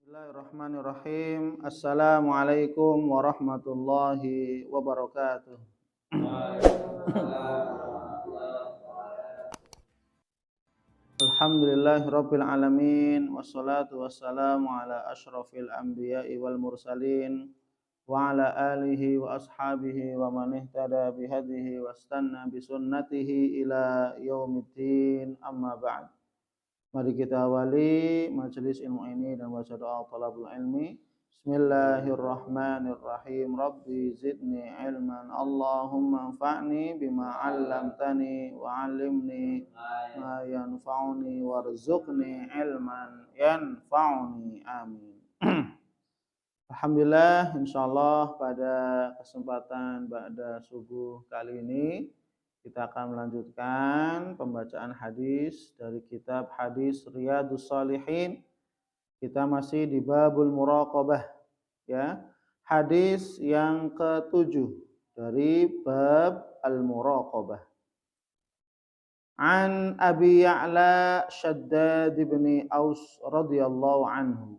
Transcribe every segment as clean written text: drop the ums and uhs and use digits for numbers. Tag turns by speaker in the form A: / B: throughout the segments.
A: Bismillahirrahmanirrahim. Assalamualaikum warahmatullahi wabarakatuh. Alhamdulillahirabbil alamin wassalatu wassalamu ala asyrafil anbiya'i wal mursalin wa ala alihi wa ashabihi wa man ihtada bihadihi wastanna bisunnatihi ila yaumiddin, amma ba'd. Mari kita awali majelis ilmu ini dan baca doa talabul ilmi. Bismillahirrahmanirrahim. Rabbi zidni ilman. Allahumma anfa'ni bima 'allamtani wa 'allimni ma yanfa'uni warzuqni ilman yanfa'uni. Amin. Alhamdulillah, insyaallah pada kesempatan ba'da subuh kali ini kita akan melanjutkan pembacaan hadis dari kitab Hadis Riyadhus Shalihin. Kita masih di babul muraqabah, ya. Hadis yang ke-7 dari bab al-muraqabah. An Abi Ya'la Shaddad bin Aus radhiyallahu anhu.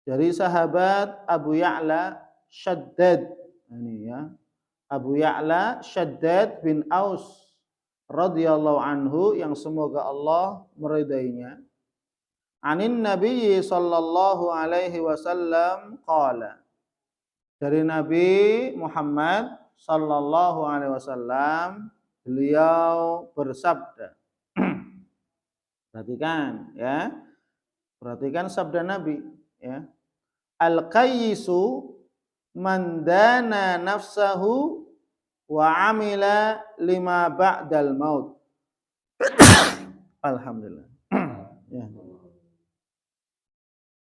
A: Dari sahabat Abu Ya'la Shaddad, ini ya. Abu Ya'la Shaddad bin Aus radhiyallahu anhu, yang semoga Allah meridainya. Anin Nabi sallallahu alaihi wasallam qala. Dari Nabi Muhammad sallallahu alaihi wasallam, beliau bersabda. Perhatikan ya. Perhatikan sabda Nabi ya. Al-qayyisu man dana nafsahu wa amila lima ba'dal maut. Alhamdulillah. Ya.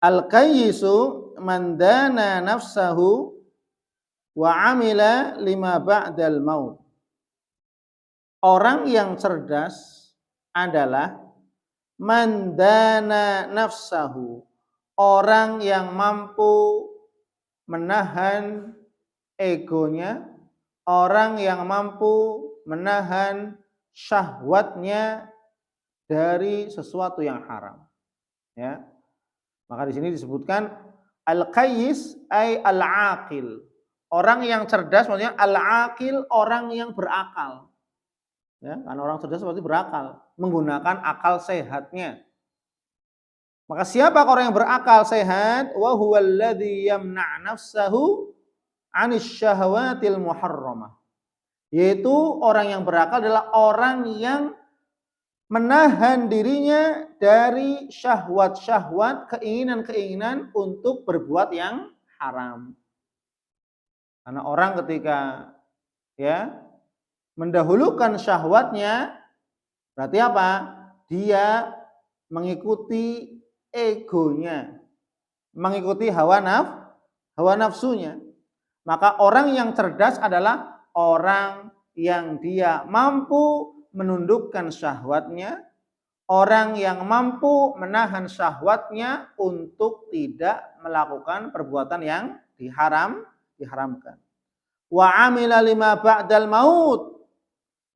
A: Al-qayyisu man dana nafsahu wa amila lima ba'dal maut. Orang yang cerdas adalah man dana nafsahu, orang yang mampu menahan egonya, orang yang mampu menahan syahwatnya dari sesuatu yang haram. Ya. Maka di sini disebutkan al-qayyis ay al-aqil. Orang yang cerdas maksudnya al-aqil, orang yang berakal. Ya, karena orang cerdas berarti berakal, menggunakan akal sehatnya. Maka siapa orang yang berakal sehat? Wa huwal ladzi yamna' nafsahu 'anis syahwatil muharramah. Yaitu orang yang berakal adalah orang yang menahan dirinya dari syahwat-syahwat, keinginan-keinginan untuk berbuat yang haram. Karena orang ketika ya mendahulukan syahwatnya, berarti apa? Dia mengikuti egonya, mengikuti hawa nafsunya. Maka orang yang cerdas adalah orang yang dia mampu menundukkan syahwatnya, orang yang mampu menahan syahwatnya untuk tidak melakukan perbuatan yang diharamkan. Wa amila lima ba'dal maut,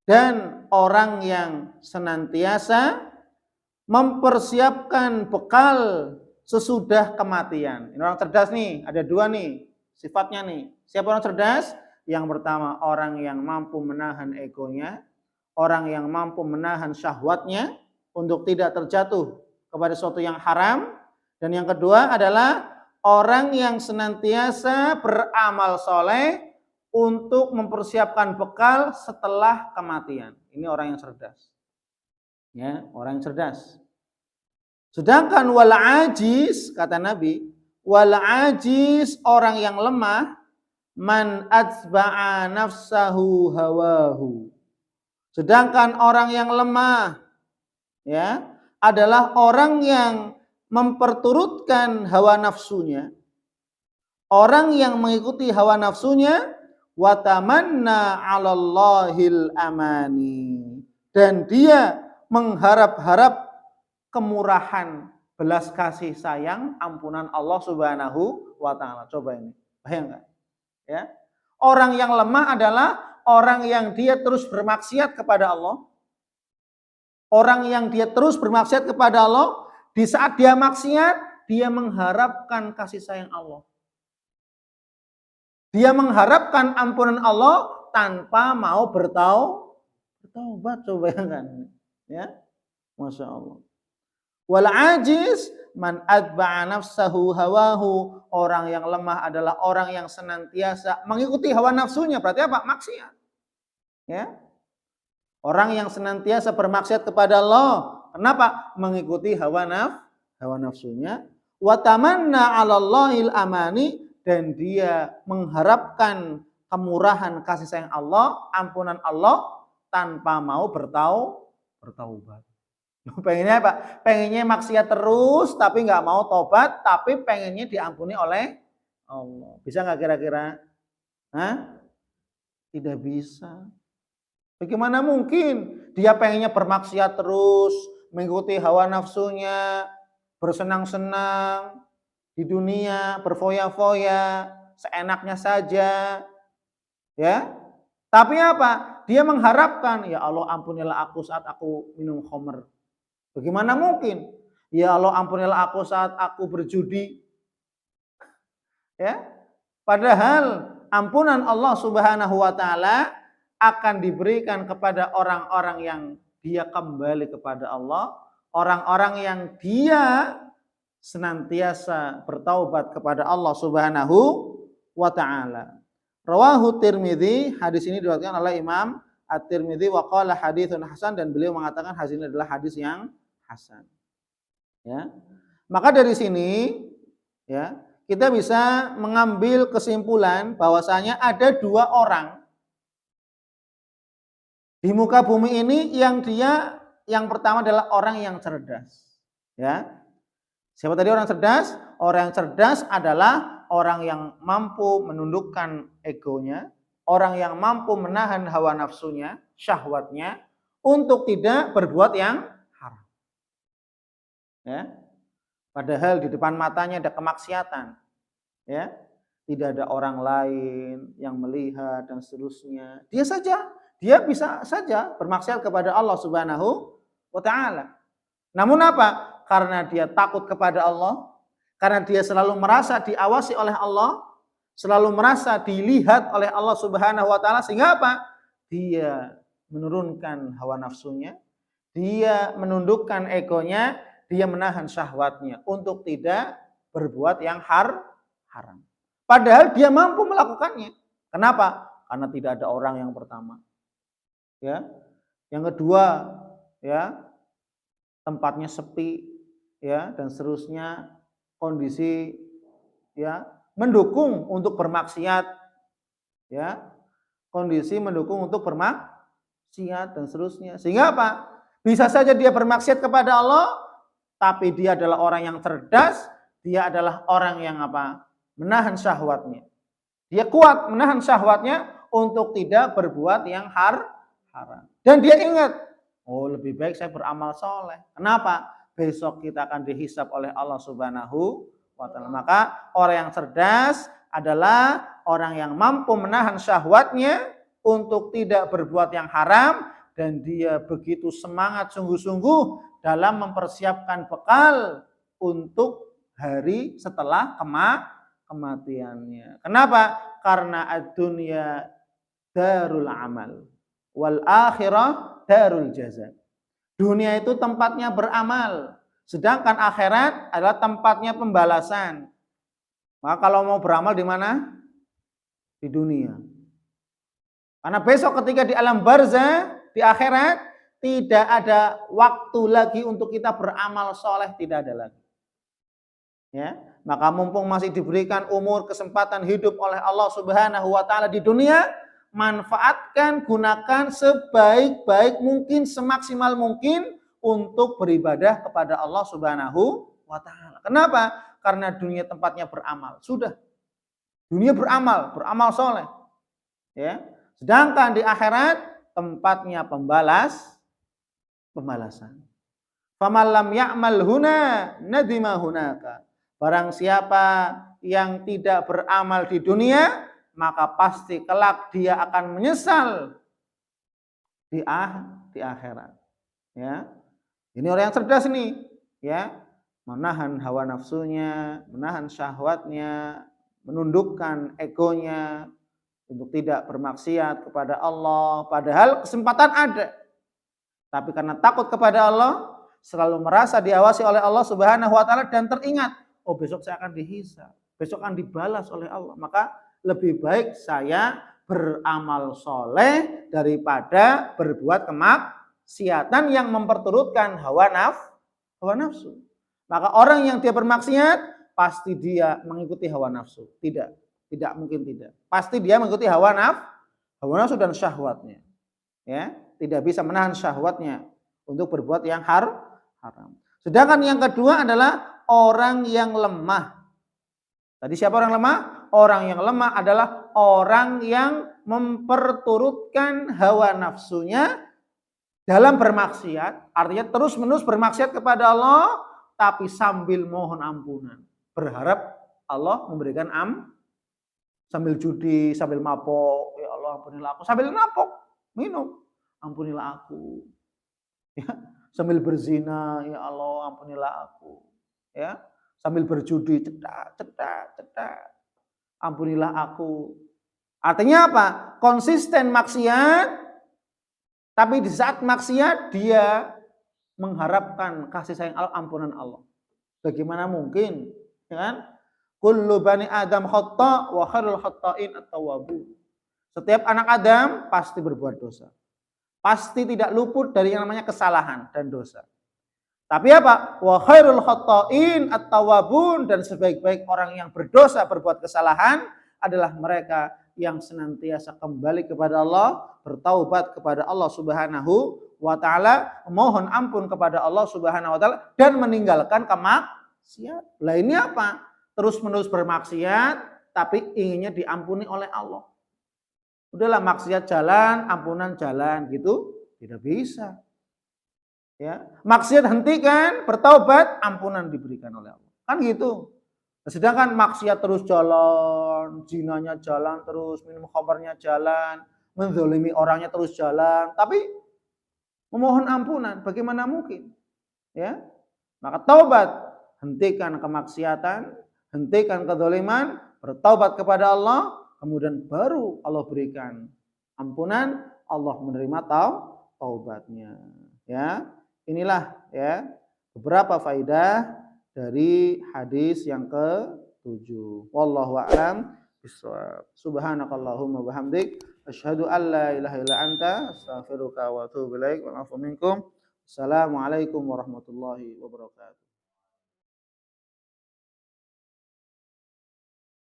A: dan orang yang senantiasa mempersiapkan bekal sesudah kematian. Ini orang cerdas nih, ada dua nih sifatnya nih. Siapa orang cerdas? Yang pertama orang yang mampu menahan egonya, orang yang mampu menahan syahwatnya untuk tidak terjatuh kepada sesuatu yang haram. Dan yang kedua adalah orang yang senantiasa beramal soleh untuk mempersiapkan bekal setelah kematian. Ini orang yang cerdas. Ya, orang yang cerdas. Sedangkan wal ajiz, kata Nabi, wal ajiz, orang yang lemah, man atsba'a nafsahu hawahu. Sedangkan orang yang lemah ya adalah orang yang memperturutkan hawa nafsunya. Orang yang mengikuti hawa nafsunya, wa tamanna 'alallahil amani, dan dia mengharap-harap kemurahan, belas kasih sayang, ampunan Allah Subhanahu wa taala. Coba ini, bayangkan. Ya. Orang yang lemah adalah orang yang dia terus bermaksiat kepada Allah. Orang yang dia terus bermaksiat kepada Allah, di saat dia maksiat, dia mengharapkan kasih sayang Allah. Dia mengharapkan ampunan Allah tanpa mau bertaubat. Coba bayangkan. Ya, Masya Allah. Wal ajiz man atba'a nafsahu hawahu. Orang yang lemah adalah orang yang senantiasa mengikuti hawa nafsunya. Berarti apa? Maksiat. Ya. Orang yang senantiasa bermaksiat kepada Allah. Kenapa? Mengikuti hawa nafsunya. Wa tamanna 'alallahil amani, dan dia mengharapkan kemurahan kasih sayang Allah, ampunan Allah tanpa mau bertaubat. Pengennya apa? Pengennya maksiat terus tapi nggak mau tobat, tapi pengennya diampuni oleh Allah. Bisa nggak kira-kira? Hah? Tidak bisa. Bagaimana mungkin dia pengennya bermaksiat terus, mengikuti hawa nafsunya, bersenang-senang di dunia, berfoya-foya, seenaknya saja, ya. Tapi apa? Dia mengharapkan, ya Allah ampunilah aku saat aku minum khamr. Bagaimana mungkin? Ya Allah ampunilah aku saat aku berjudi. Ya. Padahal ampunan Allah Subhanahu wa taala akan diberikan kepada orang-orang yang dia kembali kepada Allah, orang-orang yang dia senantiasa bertaubat kepada Allah Subhanahu wa taala. Rawahu Tirmidzi, hadis ini diriwayatkan oleh Imam At-Tirmidzi wa qala haditsun hasan, dan beliau mengatakan hadis ini adalah hadis yang hasan. Ya. Maka dari sini ya, kita bisa mengambil kesimpulan bahwasanya ada dua orang di muka bumi ini yang pertama adalah orang yang cerdas. Ya. Siapa tadi orang cerdas? Orang yang cerdas adalah orang yang mampu menundukkan egonya, orang yang mampu menahan hawa nafsunya, syahwatnya, untuk tidak berbuat yang haram. Ya. Padahal di depan matanya ada kemaksiatan. Ya. Tidak ada orang lain yang melihat dan seterusnya. Dia bisa saja bermaksiat kepada Allah Subhanahu wa taala. Namun apa? Karena dia takut kepada Allah, karena dia selalu merasa diawasi oleh Allah, selalu merasa dilihat oleh Allah Subhanahu wa taala, sehingga apa? Dia menurunkan hawa nafsunya, dia menundukkan egonya, dia menahan syahwatnya untuk tidak berbuat yang haram. Padahal dia mampu melakukannya. Kenapa? Karena tidak ada orang yang pertama. Ya. Yang kedua, ya, tempatnya sepi, ya, dan seterusnya, kondisi ya mendukung untuk bermaksiat, ya, kondisi mendukung untuk bermaksiat dan seterusnya. Sehingga apa? Bisa saja dia bermaksiat kepada Allah, tapi dia adalah orang yang cerdas, dia adalah orang yang apa? Menahan syahwatnya. Dia kuat menahan syahwatnya untuk tidak berbuat yang haram. Dan dia ingat, oh lebih baik saya beramal soleh. Kenapa? Besok kita akan dihisab oleh Allah Subhanahu wa taala. Maka orang yang cerdas adalah orang yang mampu menahan syahwatnya untuk tidak berbuat yang haram, dan dia begitu semangat sungguh-sungguh dalam mempersiapkan bekal untuk hari setelah kematiannya. Kenapa? Karena ad-dunya darul amal wal akhirah darul jaza. Dunia itu tempatnya beramal, sedangkan akhirat adalah tempatnya pembalasan. Maka kalau mau beramal di mana? Di dunia. Karena besok ketika di alam barzah, di akhirat, tidak ada waktu lagi untuk kita beramal soleh, tidak ada lagi. Ya, maka mumpung masih diberikan umur, kesempatan hidup oleh Allah Subhanahu wa taala di dunia, manfaatkan, gunakan sebaik-baik mungkin, semaksimal mungkin untuk beribadah kepada Allah Subhanahu wa taala. Kenapa? Karena dunia tempatnya beramal. Sudah. Dunia beramal soleh. Ya. Sedangkan di akhirat tempatnya pembalasan. Faman lam ya'mal huna nadima hunaka. Barang siapa yang tidak beramal di dunia, maka pasti kelak dia akan menyesal di akhirat. Ya. Ini orang yang cerdas nih, ya. menahan hawa nafsunya, menahan syahwatnya, menundukkan egonya untuk tidak bermaksiat kepada Allah, padahal kesempatan ada. Tapi karena takut kepada Allah, selalu merasa diawasi oleh Allah Subhanahu wa taala dan teringat, oh besok saya akan dihisab, besok akan dibalas oleh Allah. Maka lebih baik saya beramal soleh daripada berbuat kemaksiatan yang memperturutkan hawa nafsu. Maka orang yang dia bermaksiat pasti dia mengikuti hawa nafsu. Tidak mungkin tidak. Pasti dia mengikuti hawa nafsu dan syahwatnya. Ya, tidak bisa menahan syahwatnya untuk berbuat yang haram. Sedangkan yang kedua adalah orang yang lemah. Tadi siapa orang lemah? Orang yang lemah adalah orang yang memperturutkan hawa nafsunya dalam bermaksiat, artinya terus-menerus bermaksiat kepada Allah, tapi sambil mohon ampunan, berharap Allah memberikan sambil judi, sambil mabok, ya Allah ampunilah aku, sambil mabok, minum, ampunilah aku, ya, sambil berzina, ya Allah ampunilah aku, ya, sambil berjudi, cedak, ampunilah aku. Artinya apa? Konsisten maksiat, tapi di saat maksiat dia mengharapkan kasih sayang Allah, ampunan Allah. Bagaimana mungkin? Ya kan? Kullu bani Adam khata' wa khairul khata'in at-tawwabun. Setiap anak Adam pasti berbuat dosa. Pasti tidak luput dari yang namanya kesalahan dan dosa. Tapi apa? Wa khairul khata'in at-tawwabun, dan sebaik-baik orang yang berdosa berbuat kesalahan adalah mereka yang senantiasa kembali kepada Allah, bertaubat kepada Allah Subhanahu wa taala, mohon ampun kepada Allah Subhanahu wa taala dan meninggalkan kemaksiat. Lah ini apa? Terus-menerus bermaksiat tapi inginnya diampuni oleh Allah. Udahlah maksiat jalan, ampunan jalan gitu, tidak bisa. Ya, maksiat hentikan, bertaubat, ampunan diberikan oleh Allah. Kan gitu. Sedangkan maksiat terus jalan, zinanya jalan terus, minum khamrnya jalan, menzalimi orangnya terus jalan, tapi memohon ampunan, bagaimana mungkin? Ya, maka taubat, hentikan kemaksiatan, hentikan kezaliman, bertaubat kepada Allah, kemudian baru Allah berikan ampunan, Allah menerima taubatnya. Ya, inilah ya beberapa faidah dari hadis yang ke-7. Wallahu a'lam bishawab. Subhanakallahumma wa bihamdik asyhadu an la ilaha illa anta astaghfiruka wa atubu ilaik wa a'fu minkum. Assalamualaikum warahmatullahi wabarakatuh.